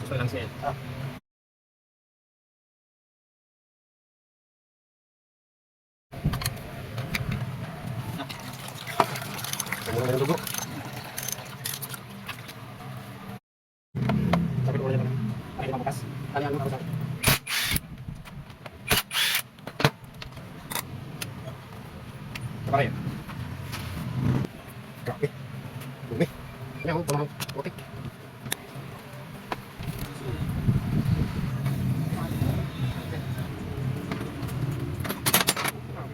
Gusto lang siya. Mula ng dugo. Sabi ko ulit naman. Ay, di bukas. Ano ang bukas? Kapag grabe. Dumi. Yan ako, pumahang putik.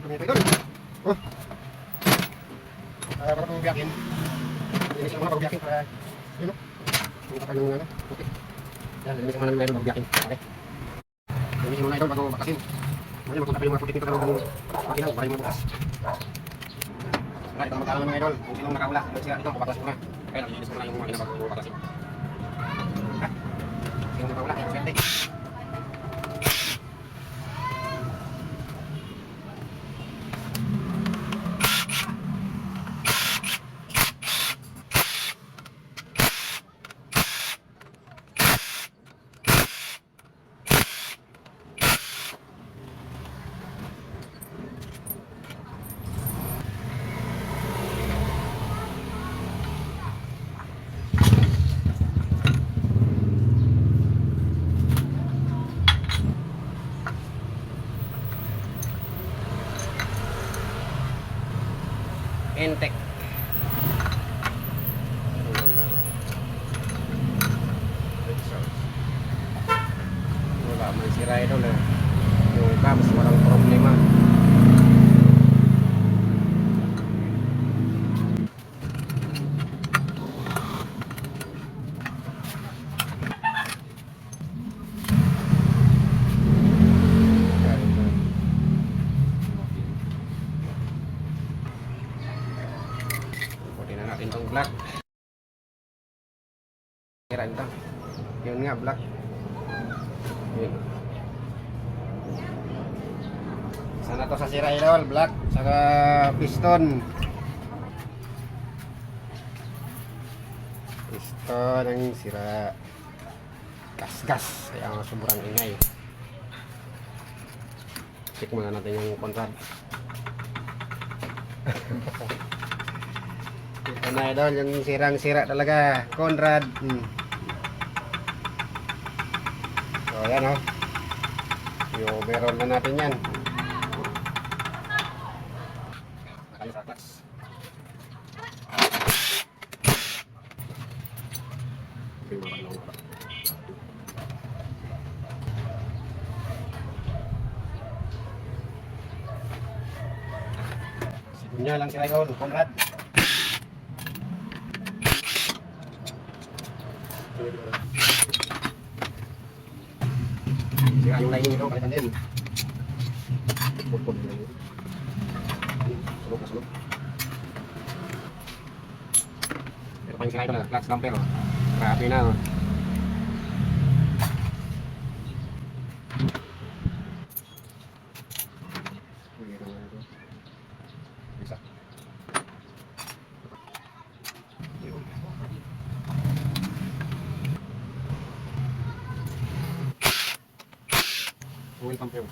Dumi ito doon. Oh. Para pagbiyakin. Linisin mo na pagbiyakin para yun o. Yung kapal ng ano, putik. Yan, linisin mo na meron pagbiyakin. Okay. Linisin mo na ito bago bakasin. Ngayon, magpunta pa yung mga putik dito ng makinaw para yung mabukas. Alright, ito ang magkala ng mga idol. Kung sinong nakahula, siya ito, papatas mo na. Kaya nalinis mo na yung makina bago bakasin. Ha? Sinong nakahula, yung swerte. Entek. Wala man sira idol eh. Yung cams walang problema. Itong black kira ito yun nga black yun sana to sa sira idol black saka piston ang sira gas kaya nga sobrang ingay check muna natin yung Conrad. Ito na idol, yung sirang-sira talaga, Conrad. So yan o. Yung overall na natin yan. Nakalisatas. Sigunya lang si idol, Conrad. Sira yung lining ito, palitan din. Pulpul din yun. Sulok na sulok. Ito pa yung sira ito na, clutch damper. Grabe na. Bisa. Oil pump yun.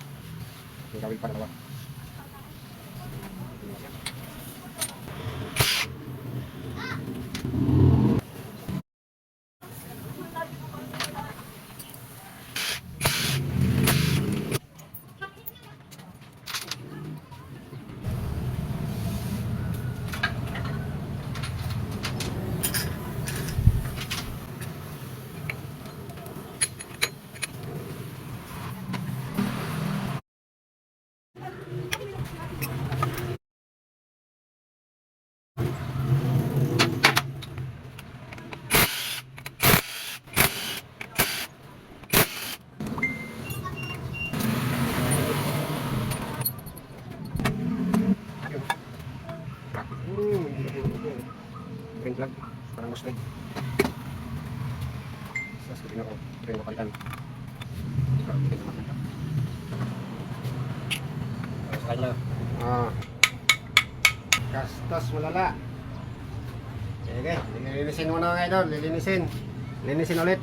Yung gawin pa na nawa. Ring plug, parang mustard. Sa sabihin ako, ring ko palitan. Gastos malala. Sige, lilinisin mo na mga idol, lilinisin ulit.